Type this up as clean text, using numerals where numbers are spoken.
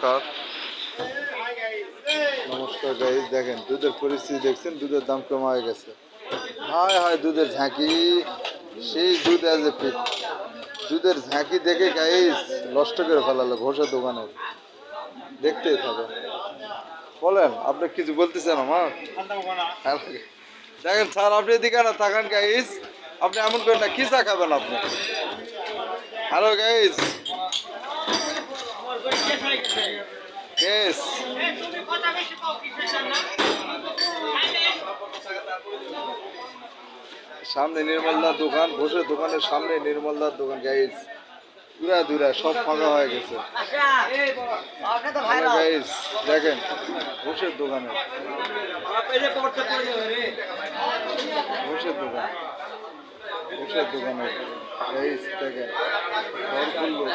নমস্কার নমস্কার গাইস, দেখেন দুধের পরিস্থিতি দেখছেন, দুধের দাম কমা হয়ে গেছে। হায় হায়, দুধের ঝাঁকি, সেই দুধ অ্যাজ এ ফিট। দুধের ঝাঁকি দেখে গাইস নষ্ট করে ফেলালো ঘোষের দোকানের। দেখতেই থাকেন। বলেন, আপনি কিছু বলতেছেন আমার? দেখেন স্যার, আপনি এদিকে না তাকান গাইস, আপনি এমন করেন না, কি চা খাবেন আপনি? হ্যালো গাইস, সামনে নির্মলদার দোকান, ঘোষের দোকানের সামনে নির্মলদার দোকান গাইস, দূরা দূরা সব ফাঁকা হয়ে গেছে। গাইস দেখেন ঘোষের দোকানে, ঘোষের দোকান, ঘোষের দোকানে গাইস দেখেন, প্রচুর লোক।